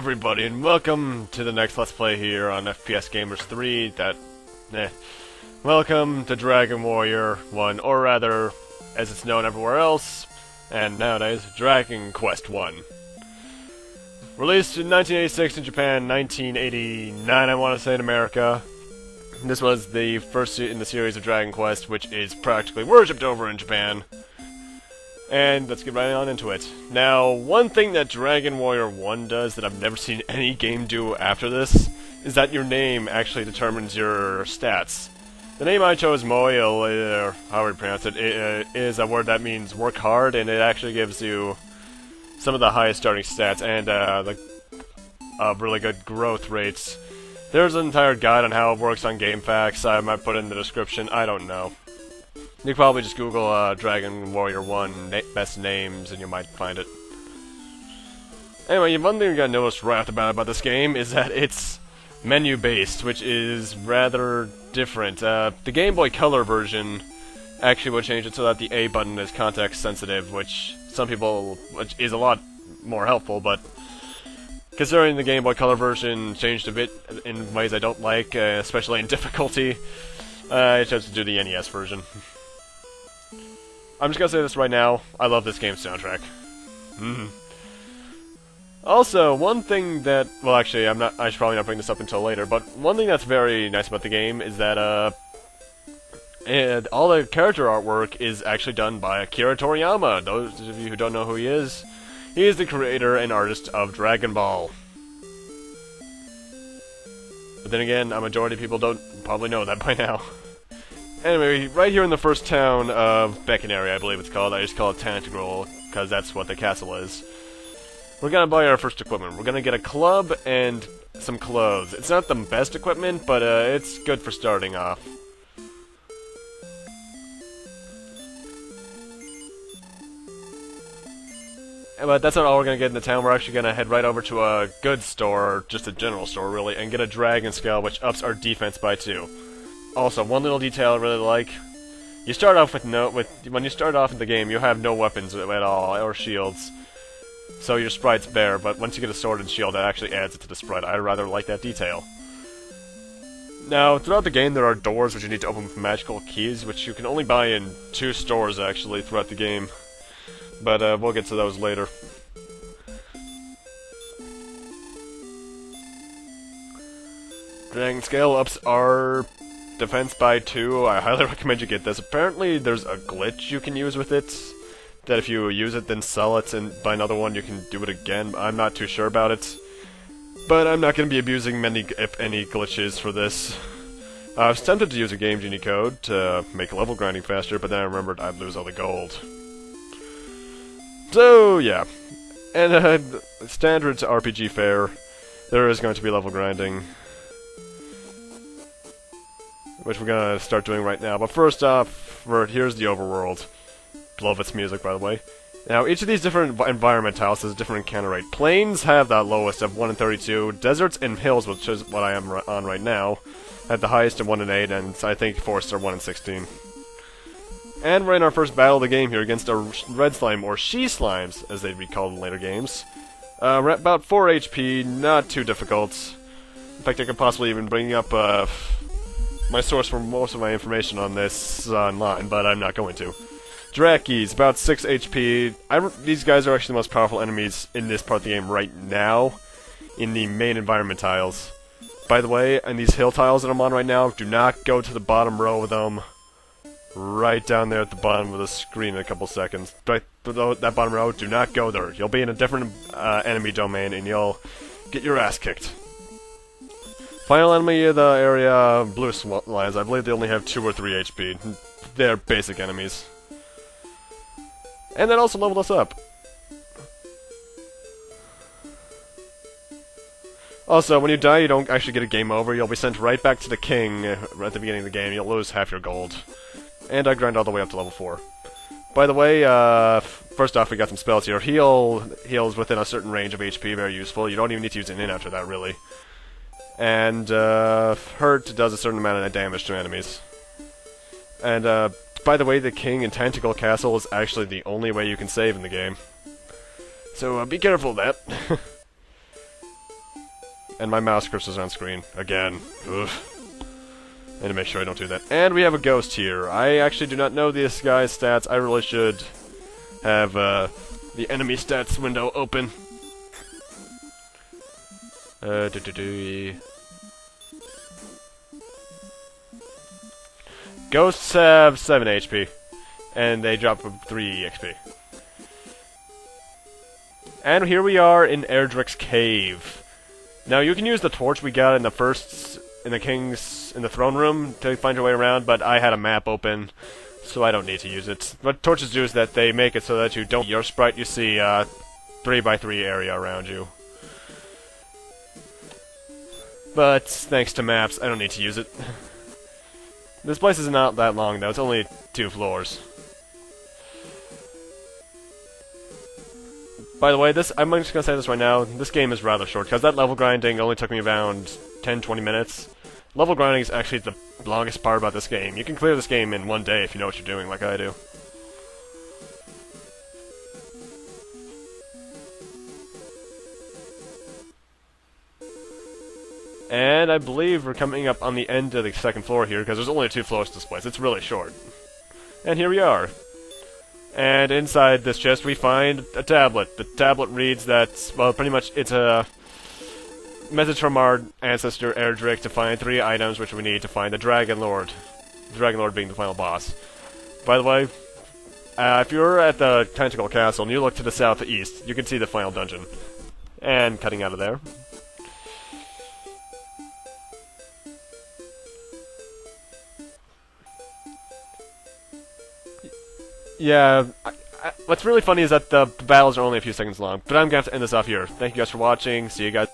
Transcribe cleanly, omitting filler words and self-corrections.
everybody, and welcome to the next Let's Play here on FPS Gamers 3. Welcome to Dragon Warrior 1, or rather, as it's known everywhere else, and nowadays, Dragon Quest 1. Released in 1986 in Japan, 1989 I want to say in America. This was the first in the series of Dragon Quest, which is practically worshipped over in Japan. And let's get right on into it. Now, one thing that Dragon Warrior 1 does that I've never seen any game do after this is that your name actually determines your stats. The name I chose, Moil, or however you pronounce it, is a word that means work hard, and it actually gives you some of the highest starting stats and really good growth rates. There's an entire guide on how it works on GameFAQs. I might put it in the description. I don't know. You can probably just Google Dragon Warrior 1 best names and you might find it. Anyway, one thing you're gonna notice right off the bat about this game is that it's menu-based, which is rather different. The Game Boy Color version actually would change it so that the A button is context-sensitive, which is a lot more helpful, but considering the Game Boy Color version changed a bit in ways I don't like, especially in difficulty, I chose to do the NES version. I'm just gonna say this right now, I love this game's soundtrack. Also, one thing that, well actually, I should probably not bring this up until later, but one thing that's very nice about the game is that, all the character artwork is actually done by Akira Toriyama. Those of you who don't know who he is the creator and artist of Dragon Ball. But then again, a majority of people don't probably know that by now. Anyway, right here in the first town of Beckonary, I believe it's called. I just call it Tantagruel, because that's what the castle is. We're gonna buy our first equipment. We're gonna get a club and some clothes. It's not the best equipment, but it's good for starting off. But that's not all we're gonna get in the town. We're actually gonna head right over to a goods store, or just a general store really, and get a dragon scale, which ups our defense by 2. Also, one little detail I really like: you start off when you start off in the game, you have no weapons at all or shields, so your sprite's bare. But once you get a sword and shield, that actually adds it to the sprite. I rather like that detail. Now, throughout the game, there are doors which you need to open with magical keys, which you can only buy in 2 stores actually throughout the game. But we'll get to those later. Dragon scale ups our defense by 2. I highly recommend you get this. Apparently there's a glitch you can use with it, that if you use it then sell it and buy another one you can do it again. I'm not too sure about it, but I'm not going to be abusing many, if any, glitches for this. I was tempted to use a Game Genie code to make level grinding faster, but then I remembered I'd lose all the gold. So, yeah. And standard to RPG fare, there is going to be level grinding, which we're gonna start doing right now. But first off, here's the overworld. Love its music, by the way. Now, each of these different environment tiles has a different encounter rate. Plains have the lowest of 1 in 32. Deserts and hills, which is what I am on right now, have the highest of 1 in 8, and I think forests are 1 in 16. And we're in our first battle of the game here against a red slime, or she-slimes, as they'd be called in later games. We're at about 4 HP, not too difficult. In fact, I could possibly even bring up my source for most of my information on this online, but I'm not going to. Drakis, about 6 HP. These guys are actually the most powerful enemies in this part of the game right now, in the main environment tiles. By the way, and these hill tiles that I'm on right now, do not go to the bottom row of them. Right down there at the bottom of the screen in a couple seconds. Right below that bottom row, do not go there. You'll be in a different enemy domain and you'll get your ass kicked. Final enemy of the area, blue lions. I believe they only have 2 or 3 HP. They're basic enemies. And that also leveled us up. Also, when you die, you don't actually get a game over. You'll be sent right back to the king at the beginning of the game. You'll lose half your gold. And I grind all the way up to level 4. By the way, first off, we got some spells here. Heals within a certain range of HP, very useful. You don't even need to use an in after that, really. And hurt does a certain amount of damage to enemies. And by the way, the king in Tentacle Castle is actually the only way you can save in the game. So be careful of that. And my mouse cursor's on screen. Again. Ugh. I need to make sure I don't do that. And we have a ghost here. I actually do not know this guy's stats. I really should have the enemy stats window open. Ghosts have 7 HP. And they drop 3 EXP. And here we are in Erdrick's cave. Now you can use the torch we got in the throne room to find your way around, but I had a map open, so I don't need to use it. What torches do is that they make it so that you don't your sprite, you see 3x3 area around you. But thanks to maps, I don't need to use it. This place is not that long though, it's only 2 floors. By the way, I'm just gonna say this right now, this game is rather short, because that level grinding only took me around 10-20 minutes. Level grinding is actually the longest part about this game. You can clear this game in 1 day if you know what you're doing, like I do. And I believe we're coming up on the end of the 2nd floor here, because there's only 2 floors to this place. It's really short. And here we are. And inside this chest we find a tablet. The tablet reads that, well, pretty much it's a message from our ancestor Erdrick to find 3 items which we need to find the Dragon Lord. The Dragon Lord being the final boss. By the way, if you're at the Tentacle Castle and you look to the southeast, you can see the final dungeon. And cutting out of there. Yeah, what's really funny is that the battles are only a few seconds long, but I'm going to have to end this off here. Thank you guys for watching, see you guys.